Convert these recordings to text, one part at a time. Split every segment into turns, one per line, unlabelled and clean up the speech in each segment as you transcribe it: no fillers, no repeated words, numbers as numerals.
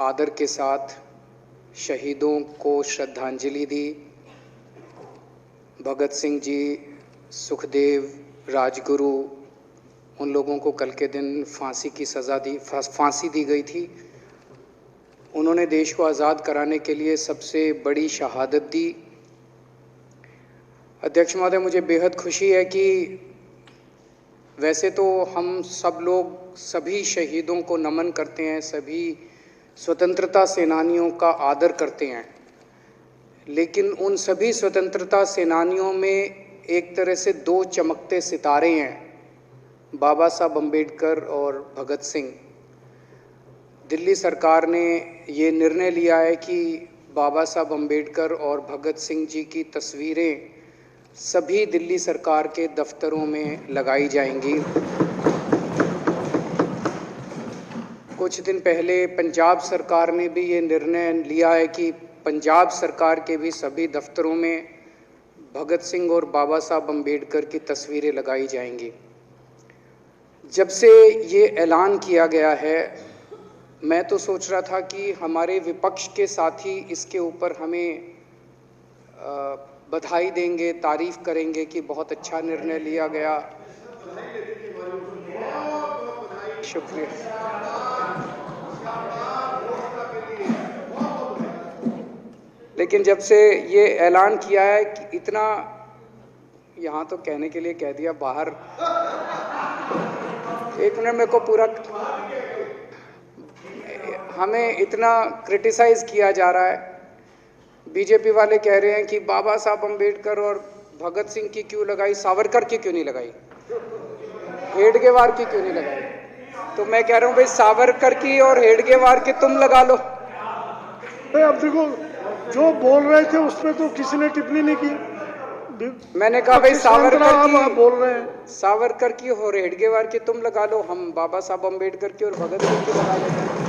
आदर के साथ शहीदों को श्रद्धांजलि दी। भगत सिंह जी, सुखदेव, राजगुरु, उन लोगों को कल के दिन फांसी दी गई थी। उन्होंने देश को आज़ाद कराने के लिए सबसे बड़ी शहादत दी। अध्यक्ष महोदय, मुझे बेहद खुशी है कि वैसे तो हम सब लोग सभी शहीदों को नमन करते हैं, सभी स्वतंत्रता सेनानियों का आदर करते हैं, लेकिन उन सभी स्वतंत्रता सेनानियों में एक तरह से दो चमकते सितारे हैं, बाबा साहब अम्बेडकर और भगत सिंह। दिल्ली सरकार ने ये निर्णय लिया है कि बाबा साहब अम्बेडकर और भगत सिंह जी की तस्वीरें सभी दिल्ली सरकार के दफ्तरों में लगाई जाएंगी। कुछ दिन पहले पंजाब सरकार ने भी ये निर्णय लिया है कि पंजाब सरकार के भी सभी दफ्तरों में भगत सिंह और बाबा साहब अम्बेडकर की तस्वीरें लगाई जाएंगी। जब से ये ऐलान किया गया है, मैं तो सोच रहा था कि हमारे विपक्ष के साथी इसके ऊपर हमें बधाई देंगे, तारीफ करेंगे कि बहुत अच्छा निर्णय लिया गया। शुक्रिया। लेकिन जब से ये ऐलान किया है कि इतना, यहाँ तो कहने के लिए कह दिया, बाहर एक मिनट मेरे को पूरा, हमें इतना क्रिटिसाइज किया जा रहा है। बीजेपी वाले कह रहे हैं कि बाबा साहब अम्बेडकर और भगत सिंह की क्यों लगाई, सावरकर की क्यों नहीं लगाई, हेडगेवार की क्यों नहीं लगाई। तो मैं कह रहा हूँ भाई, सावरकर की और हेडगेवार की तुम लगा लो।
अब देखो, जो बोल रहे थे उसमें तो किसी ने टिप्पणी नहीं की।
मैंने कहा भाई सावरकर की
बोल रहे हैं,
सावरकर की और हेडगेवार की तुम लगा लो, हम बाबा साहब अम्बेडकर की और भगत सिंह की लगा लेते हैं।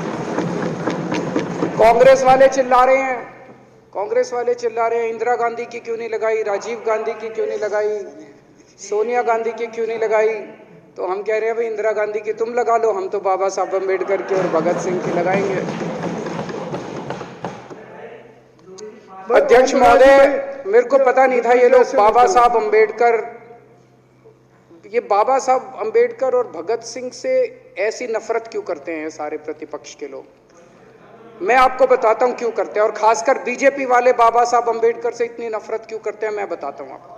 कांग्रेस वाले चिल्ला रहे हैं इंदिरा गांधी की क्यों नहीं लगाई, राजीव गांधी की क्यों नहीं लगाई, सोनिया गांधी की क्यों नहीं लगाई। तो हम कह रहे हैं भाई इंदिरा गांधी की तुम लगा लो, हम तो बाबा साहब अम्बेडकर की और भगत सिंह की लगाएंगे। अध्यक्ष महोदय, मेरे को पता नहीं था ये लोग बाबा साहब अम्बेडकर और भगत सिंह से ऐसी नफरत क्यों करते हैं सारे प्रतिपक्ष के लोग। मैं आपको बताता हूं क्यों करते हैं, और खासकर बीजेपी वाले बाबा साहब अम्बेडकर से इतनी नफरत क्यों करते हैं, मैं बताता हूं आपको।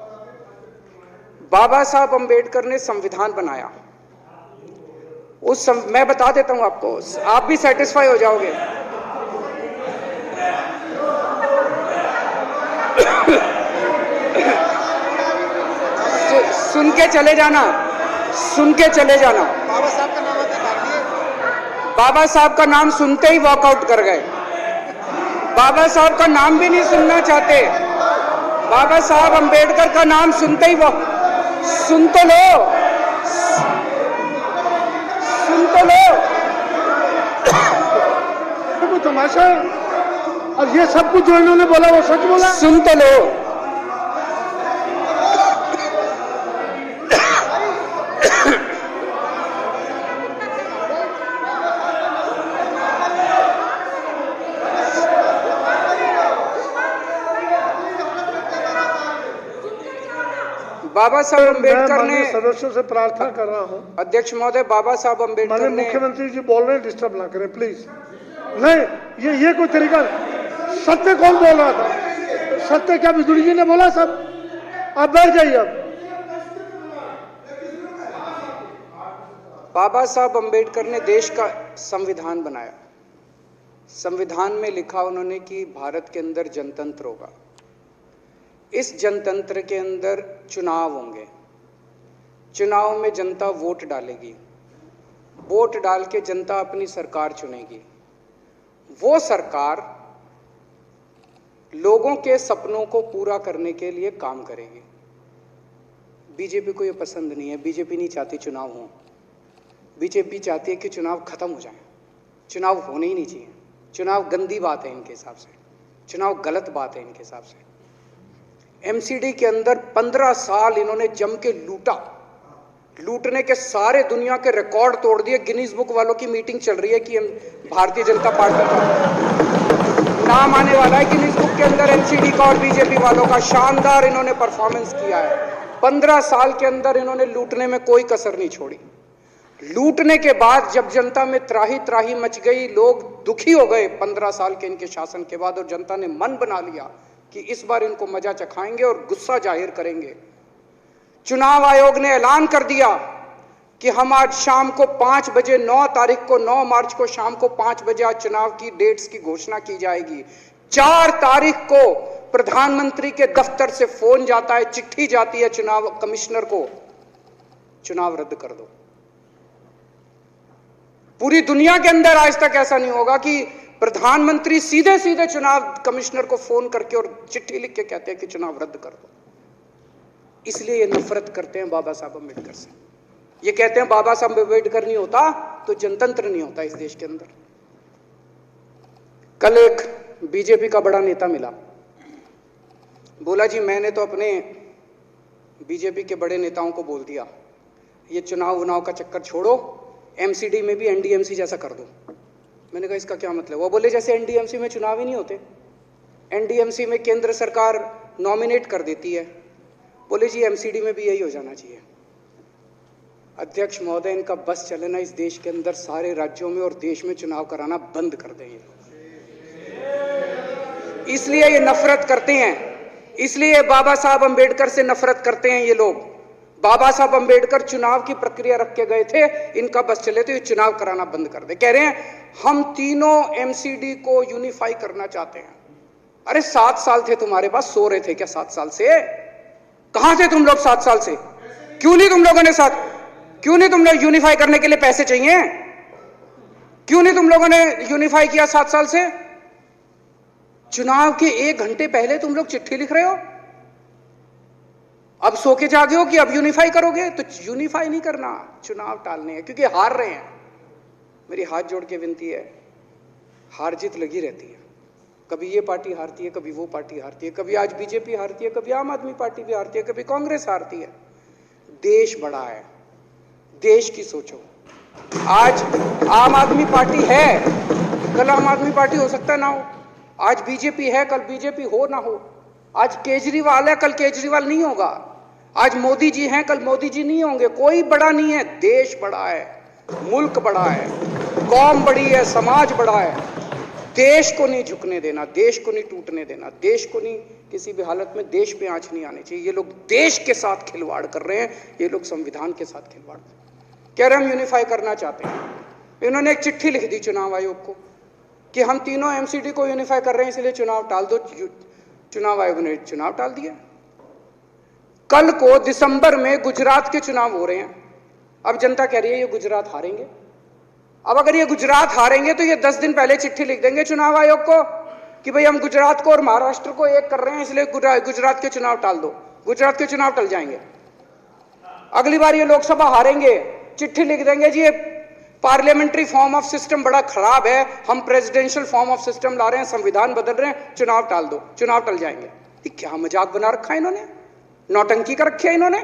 बाबा साहब अम्बेडकर ने संविधान बनाया, मैं बता देता हूं आपको, आप भी सेटिस्फाई हो जाओगे। सुन के चले जाना। बाबा साहब का नाम सुनते ही वॉकआउट कर गए। बाबा साहब का नाम भी नहीं सुनना चाहते। बाबा साहब अम्बेडकर का नाम सुनते ही सुन तो लो।
तो तमाशा, और ये सब कुछ जो इन्होंने बोला वो सच बोला।
सुन तो लो। बाबा साहब अम्बेडकर ने,
सदस्यों से प्रार्थना कर रहा हूं,
अध्यक्ष महोदय, बाबा साहब अम्बेडकर ने,
मुख्यमंत्री जी बोल रहे हैं, डिस्टर्ब ना करें प्लीज। नहीं, ये कोई तरीका। सत्य कौन बोल रहा था? सत्य क्या बिजुली जी ने बोला? सब आप बैठ जाइए। अब
बाबा साहब अम्बेडकर ने देश का संविधान बनाया। संविधान में लिखा उन्होंने कि भारत के अंदर जनतंत्र होगा। इस जनतंत्र के अंदर चुनाव होंगे। चुनाव में जनता वोट डालेगी। वोट डाल के जनता अपनी सरकार चुनेगी। वो सरकार लोगों के सपनों को पूरा करने के लिए काम करेगी। बीजेपी को ये पसंद नहीं है। बीजेपी नहीं चाहती चुनाव हो। बीजेपी चाहती है कि चुनाव खत्म हो जाए। चुनाव होने ही नहीं चाहिए। चुनाव गंदी बात है इनके हिसाब से। चुनाव गलत बात है इनके हिसाब से। एमसीडी के अंदर 15 साल इन्होंने जम के लूटा। लूटने के सारे दुनिया के रिकॉर्ड तोड़ दिए। गिनीज बुक वालों की मीटिंग चल रही है कि भारतीय जनता पार्टी का नाम आने वाला है गिनीज बुक के अंदर, एनसीडी का और बीजेपी वालों का। शानदार इन्होंने परफॉर्मेंस किया है। 15 साल के अंदर इन्होंने लूटने में कोई कसर नहीं छोड़ी। लूटने के बाद जब जनता में त्राही त्राही मच गई, लोग दुखी हो गए 15 साल के इनके शासन के बाद, और जनता ने मन बना लिया कि इस बार इनको मजा चखाएंगे और गुस्सा जाहिर करेंगे। चुनाव आयोग ने ऐलान कर दिया कि हम आज शाम को 5 बजे 9 तारीख को 9 मार्च को शाम को 5 बजे आज चुनाव की डेट्स की घोषणा की जाएगी। 4 तारीख को प्रधानमंत्री के दफ्तर से फोन जाता है, चिट्ठी जाती है चुनाव कमिश्नर को, चुनाव रद्द कर दो। पूरी दुनिया के अंदर आज तक ऐसा नहीं होगा कि प्रधानमंत्री सीधे सीधे चुनाव कमिश्नर को फोन करके और चिट्ठी लिख के कहते हैं कि चुनाव रद्द कर दो। इसलिए ये नफरत करते हैं बाबा साहब अम्बेडकर से। ये कहते हैं बाबा साहब अम्बेडकर नहीं होता तो जनतंत्र नहीं होता इस देश के अंदर। कल एक बीजेपी का बड़ा नेता मिला, बोला जी मैंने तो अपने बीजेपी के बड़े नेताओं को बोल दिया ये चुनाव का चक्कर छोड़ो, एमसीडी में भी एनडीएमसी जैसा कर दो। मैंने कहा इसका क्या मतलब? वो बोले जैसे एनडीएमसी में चुनाव ही नहीं होते, एनडीएमसी में केंद्र सरकार नॉमिनेट कर देती है, बोले जी एमसीडी में भी यही हो जाना चाहिए। अध्यक्ष महोदय, इनका बस चले ना इस देश के अंदर सारे राज्यों में और देश में चुनाव कराना बंद कर दें। इसलिए ये नफरत करते हैं, इसलिए बाबा साहब अम्बेडकर से नफरत करते हैं ये लोग। बाबा साहब अम्बेडकर चुनाव की प्रक्रिया रख के गए थे, इनका बस चले तो ये चुनाव कराना बंद कर दे। कह रहे हैं हम तीनों एमसीडी को यूनिफाई करना चाहते हैं। अरे 7 साल थे तुम्हारे पास, सो रहे थे क्या 7 साल से? कहां थे तुम लोग 7 साल से? क्यों नहीं तुम लोगों ने क्यों नहीं तुम लोग यूनिफाई करने के लिए पैसे चाहिए? क्यों नहीं तुम लोगों ने यूनिफाई किया 7 साल से? चुनाव के 1 घंटे पहले तुम लोग चिट्ठी लिख रहे हो, अब सो के जागे हो कि अब यूनिफाई करोगे। तो यूनिफाई नहीं करना, चुनाव टालने हैं, क्योंकि हार रहे हैं। मेरी हाथ जोड़ के विनती है, हार जीत लगी रहती है, कभी ये पार्टी हारती है, कभी वो पार्टी हारती है, कभी आज बीजेपी हारती है, कभी आम आदमी पार्टी भी हारती है, कभी कांग्रेस हारती है। देश बड़ा है, देश की सोचो। आज आम आदमी पार्टी है, कल आम आदमी पार्टी हो सकता ना हो। आज बीजेपी है, कल बीजेपी हो ना हो। आज केजरीवाल है, कल केजरीवाल नहीं होगा। आज मोदी जी हैं, कल मोदी जी नहीं होंगे। कोई बड़ा नहीं है, देश बड़ा है, मुल्क बड़ा है, कौम बड़ी है, समाज बड़ा है। देश को नहीं झुकने देना, देश को नहीं टूटने देना, देश को नहीं किसी भी हालत में देश पे आंच नहीं आनी चाहिए। ये लोग देश के साथ खिलवाड़ कर रहे हैं, ये लोग संविधान के साथ खिलवाड़ कह रहे हैं। हम यूनिफाई करना चाहते हैं। इन्होंने एक चिट्ठी लिख दी चुनाव आयोग को कि हम तीनों एमसीडी को यूनिफाई कर रहे हैं, इसलिए चुनाव टाल दो। चुनाव आयोग ने चुनाव टाल दिया। कल को दिसंबर में गुजरात के चुनाव हो रहे हैं। अब जनता कह रही है ये गुजरात हारेंगे। अब अगर ये गुजरात हारेंगे तो ये 10 दिन पहले चिट्ठी लिख देंगे चुनाव आयोग को कि भाई हम गुजरात को और महाराष्ट्र को एक कर रहे हैं, इसलिए गुजरात के चुनाव टाल दो। गुजरात के चुनाव टल जाएंगे। अगली बार ये लोकसभा हारेंगे, चिट्ठी लिख देंगे जी ये पार्लियामेंट्री फॉर्म ऑफ सिस्टम बड़ा खराब है, हम प्रेसिडेंशियल फॉर्म ऑफ सिस्टम ला रहे हैं, संविधान बदल रहे हैं, चुनाव टाल दो। चुनाव टल जाएंगे। ये क्या मजाक बना रखा है इन्होंने, नौटंकी कर रखी है इन्होंने।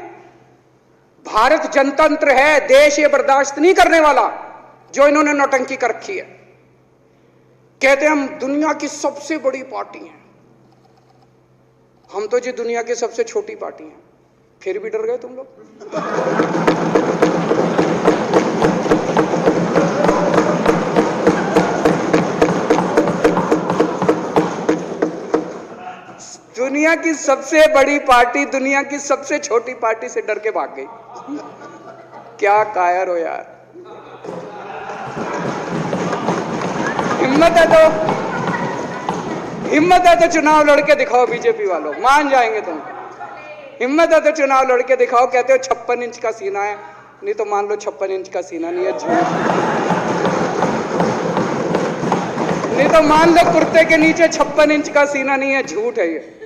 भारत जनतंत्र है, देश ये बर्दाश्त नहीं करने वाला जो इन्होंने नौटंकी कर रखी है। कहते हैं हम दुनिया की सबसे बड़ी पार्टी हैं, हम तो जी दुनिया की सबसे छोटी पार्टी हैं। फिर भी डर गए तुम लोग। दुनिया की सबसे बड़ी पार्टी दुनिया की सबसे छोटी पार्टी से डर के भाग गई। क्या कायर हो यार। हिम्मत है तो चुनाव लड़के दिखाओ बीजेपी वालों, मान जाएंगे तुम। हिम्मत है तो चुनाव लड़के दिखाओ। कहते हो 56 इंच का सीना है, नहीं तो मान लो 56 इंच का सीना नहीं है, झूठ। नहीं तो मान लो कुर्ते के नीचे 56 इंच का सीना नहीं है, झूठ है ये।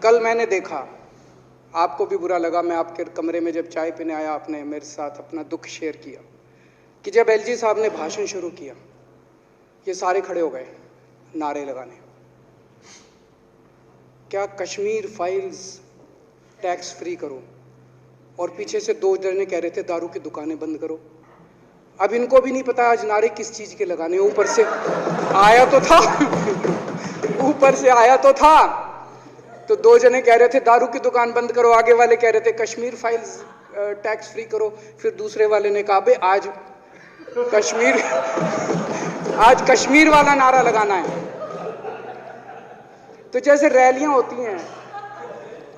कल मैंने देखा, आपको भी बुरा लगा, मैं आपके कमरे में जब चाय पीने आया, आपने मेरे साथ अपना दुख शेयर किया कि जब एलजी साहब ने भाषण शुरू किया, ये सारे खड़े हो गए नारे लगाने। क्या कश्मीर फाइल्स टैक्स फ्री करो, और पीछे से 2 जने कह रहे थे दारू की दुकानें बंद करो। अब इनको भी नहीं पता आज नारे किस चीज के लगाने, ऊपर से आया तो था ऊपर से आया तो था। तो 2 जने कह रहे थे दारू की दुकान बंद करो, आगे वाले कह रहे थे कश्मीर फाइल्स टैक्स फ्री करो, फिर दूसरे वाले ने कहा बे आज कश्मीर वाला नारा लगाना है। तो जैसे रैलियां होती हैं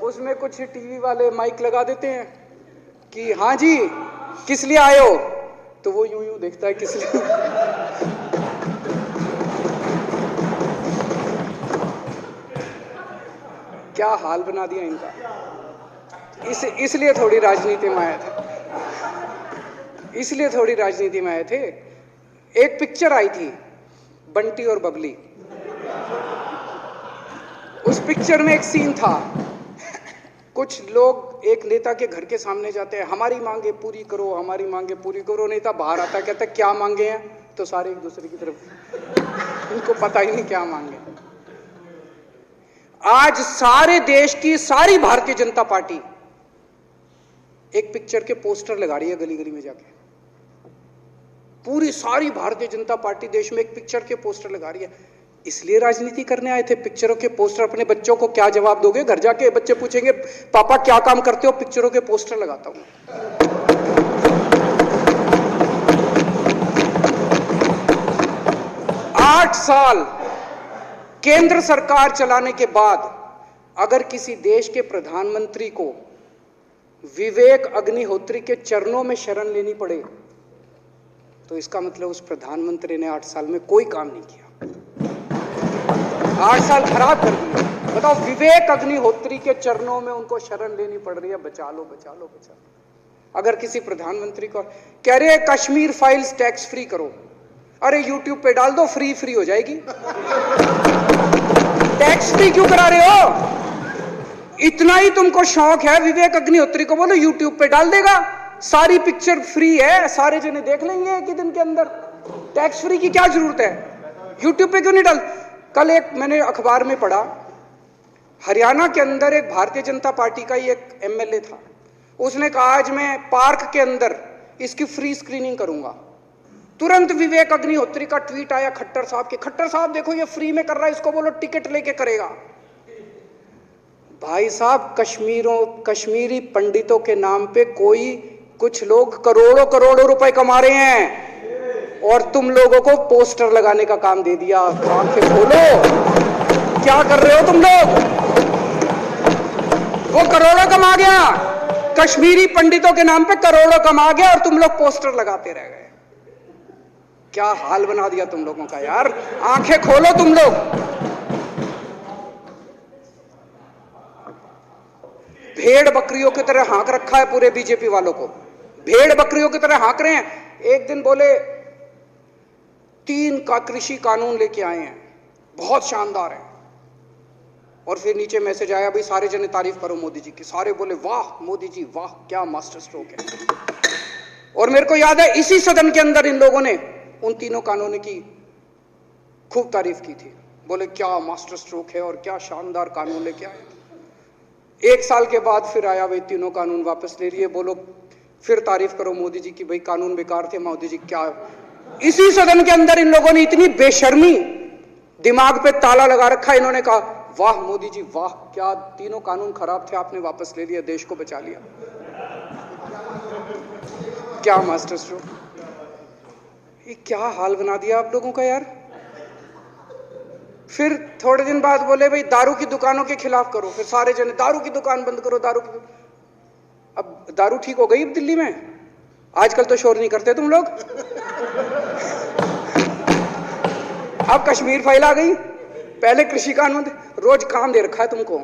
उसमें कुछ टीवी वाले माइक लगा देते हैं कि हाँ जी किस लिए आए हो, तो वो यूं यूं देखता है किस लिए क्या हाल बना दिया इनका। इसलिए थोड़ी राजनीति में आए थे, इसलिए थोड़ी राजनीति में आए थे। एक पिक्चर आई थी बंटी और बबली, उस पिक्चर में एक सीन था, कुछ लोग एक नेता के घर के सामने जाते हैं, हमारी मांगे पूरी करो, हमारी मांगे पूरी करो। नेता बाहर आता कहता है क्या मांगे हैं, तो सारे एक दूसरे की तरफ, इनको पता ही नहीं क्या मांगे। आज सारे देश की सारी भारतीय जनता पार्टी एक पिक्चर के पोस्टर लगा रही है गली गली में जाके। पूरी सारी भारतीय जनता पार्टी देश में एक पिक्चर के पोस्टर लगा रही है। इसलिए राजनीति करने आए थे, पिक्चरों के पोस्टर। अपने बच्चों को क्या जवाब दोगे? घर जाके बच्चे पूछेंगे पापा क्या काम करते हो? पिक्चरों के पोस्टर लगाता हूं। 8 साल केंद्र सरकार चलाने के बाद अगर किसी देश के प्रधानमंत्री को विवेक अग्निहोत्री के चरणों में शरण लेनी पड़े तो इसका मतलब उस प्रधानमंत्री ने 8 साल में कोई काम नहीं किया, 8 साल खराब कर दिए। बताओ, विवेक अग्निहोत्री के चरणों में उनको शरण लेनी पड़ रही है, बचा लो बचा लो बचा लो। अगर किसी प्रधानमंत्री को कह रहे कश्मीर फाइल्स टैक्स फ्री करो, अरे यूट्यूब पे डाल दो, फ्री हो जाएगी। टैक्स फ्री क्यों करा रहे हो? इतना ही तुमको शौक है, विवेक अग्निहोत्री को बोलो यूट्यूब पे डाल देगा, सारी पिक्चर फ्री है, सारे जने देख लेंगे एक ही दिन के अंदर। टैक्स फ्री की क्या जरूरत है? यूट्यूब पे क्यों नहीं डाल? कल एक मैंने अखबार में पढ़ा, हरियाणा के अंदर एक भारतीय जनता पार्टी का ही एक एमएलए था, उसने कहा आज मैं पार्क के अंदर इसकी फ्री स्क्रीनिंग करूंगा। तुरंत विवेक अग्निहोत्री का ट्वीट आया खट्टर साहब के, खट्टर साहब देखो ये फ्री में कर रहा है, इसको बोलो टिकट लेके करेगा। भाई साहब, कश्मीरी पंडितों के नाम पे कुछ लोग करोड़ों रुपए कमा रहे हैं और तुम लोगों को पोस्टर लगाने का काम दे दिया। आंखें खोलो, क्या कर रहे हो तुम लोग? वो करोड़ों कमा गया, कश्मीरी पंडितों के नाम पे करोड़ों कमा गया और तुम लोग पोस्टर लगाते रह गए। क्या हाल बना दिया तुम लोगों का यार, आंखें खोलो तुम लोग। भेड़ बकरियों की तरह हाँक रखा है पूरे बीजेपी वालों को, भेड़ बकरियों की तरह हाँक रहे हैं। एक दिन बोले 3 का कृषि कानून लेके आए हैं, बहुत शानदार है, और फिर नीचे मैसेज आया भाई सारे जने तारीफ करो मोदी जी की। सारे बोले वाह मोदी जी वाह, क्या मास्टर स्ट्रोक है। और मेरे को याद है इसी सदन के अंदर इन लोगों ने उन 3 कानूनों की खूब तारीफ की थी, बोले क्या मास्टर स्ट्रोक है और क्या शानदार कानून लेके आए। 1 साल के बाद फिर आया भाई 3 कानून वापस ले लिए, बोलो फिर तारीफ करो मोदी जी की, भाई कानून बेकार थे मोदी जी। क्या इसी सदन के अंदर इन लोगों ने इतनी बेशर्मी, दिमाग पे ताला लगा रखा, इन्होंने कहा वाह मोदी जी वाह, क्या 3 कानून खराब थे आपने वापस ले लिया, देश को बचा लिया। क्या मास्टर स्ट्रोक, ये क्या हाल बना दिया आप लोगों का यार। फिर थोड़े दिन बाद बोले भाई दारू की दुकानों के खिलाफ करो, फिर सारे जने दारू की दुकान बंद करो, अब दारू ठीक हो गई दिल्ली में? आजकल तो शोर नहीं करते तुम लोग। अब कश्मीर फाइल आ गई, पहले कृषि कानून, रोज काम दे रखा है तुमको,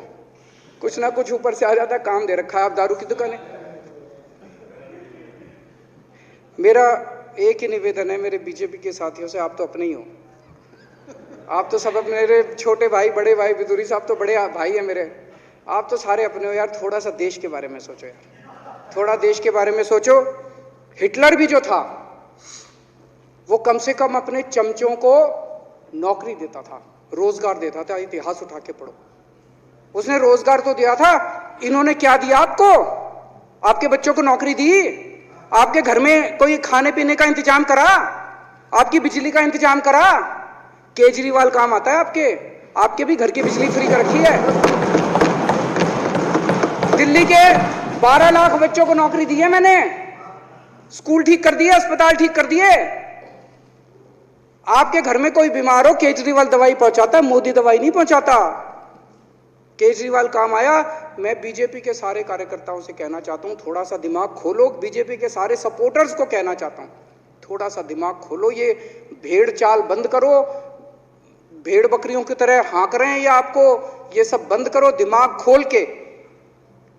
कुछ ना कुछ ऊपर से आ जाता है, काम दे रखा है। अब दारू की दुकानें। मेरा एक ही निवेदन है मेरे बीजेपी के साथियों से, आप तो अपने ही हो, आप तो सब मेरे छोटे भाई, बड़े भाई, बिदुरी साहब तो बड़े भाई हैं मेरे, आप तो सारे अपने हो यार। थोड़ा सा देश के बारे में सोचो यार, थोड़ा देश के बारे में सोचो। हिटलर भी जो था वो कम से कम अपने चमचों को नौकरी देता था, रोजगार देता था। इतिहास उठा के पढ़ो, उसने रोजगार तो दिया था, इन्होंने क्या दिया आपको? आपके बच्चों को नौकरी दी? आपके घर में कोई खाने पीने का इंतजाम करा? आपकी बिजली का इंतजाम करा? केजरीवाल काम आता है आपके? आपके भी घर की बिजली फ्री कर रखी है। दिल्ली के 12 लाख बच्चों को नौकरी दी है मैंने, स्कूल ठीक कर दिए, अस्पताल ठीक कर दिए। आपके घर में कोई बीमार हो, केजरीवाल दवाई पहुंचाता है, मोदी दवाई नहीं पहुंचाता। केजरीवाल काम आया। मैं बीजेपी के सारे कार्यकर्ताओं से कहना चाहता हूं, थोड़ा सा दिमाग खोलो। बीजेपी के सारे सपोर्टर्स को कहना चाहता हूं, थोड़ा सा दिमाग खोलो। ये भेड़ चाल बंद करो, भेड़ बकरियों की तरह हाँक रहे हैं ये आपको, ये सब बंद करो। दिमाग खोल के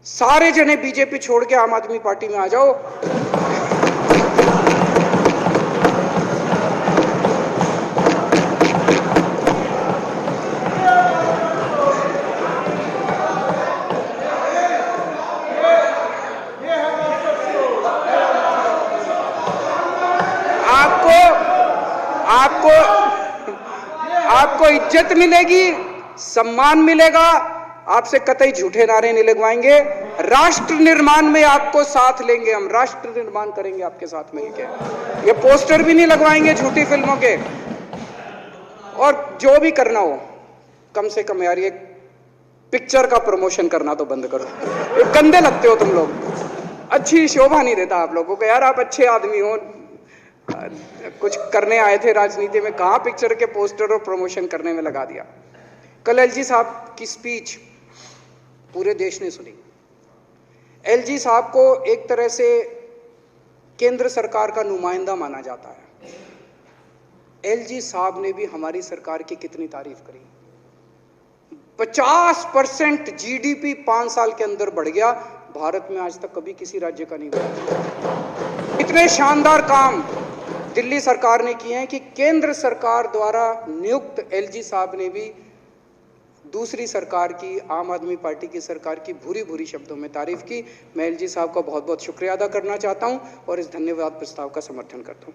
सारे जने बीजेपी छोड़ के आम आदमी पार्टी में आ जाओ। आपको इज्जत मिलेगी, सम्मान मिलेगा। आपसे कतई झूठे नारे नहीं लगवाएंगे। राष्ट्र निर्माण में आपको साथ लेंगे हम, राष्ट्र निर्माण करेंगे आपके साथ मिलकर। ये पोस्टर भी नहीं लगवाएंगे झूठी फिल्मों के। और जो भी करना हो, कम से कम यार ये पिक्चर का प्रमोशन करना तो बंद करो। ये गंदे लगते हो तुम लोग, अच्छी शोभा नहीं देता आप लोगों को। यार आप अच्छे आदमी हो, कुछ करने आए थे राजनीति में, कहां पिक्चर के पोस्टर और प्रमोशन करने में लगा दिया। कल एलजी साहब की स्पीच पूरे देश ने सुनी। एलजी साहब को एक तरह से केंद्र सरकार का नुमाइंदा माना जाता है। एलजी साहब ने भी हमारी सरकार की कितनी तारीफ करी। 50% जीडीपी 5 साल के अंदर बढ़ गया। भारत में आज तक कभी किसी राज्य का नहीं बढ़ा। इतने शानदार काम दिल्ली सरकार ने किए हैं कि केंद्र सरकार द्वारा नियुक्त एलजी साहब ने भी दूसरी सरकार की, आम आदमी पार्टी की सरकार की भूरी भूरी शब्दों में तारीफ की। मैं एलजी साहब का बहुत बहुत शुक्रिया अदा करना चाहता हूं और इस धन्यवाद प्रस्ताव का समर्थन करता हूं।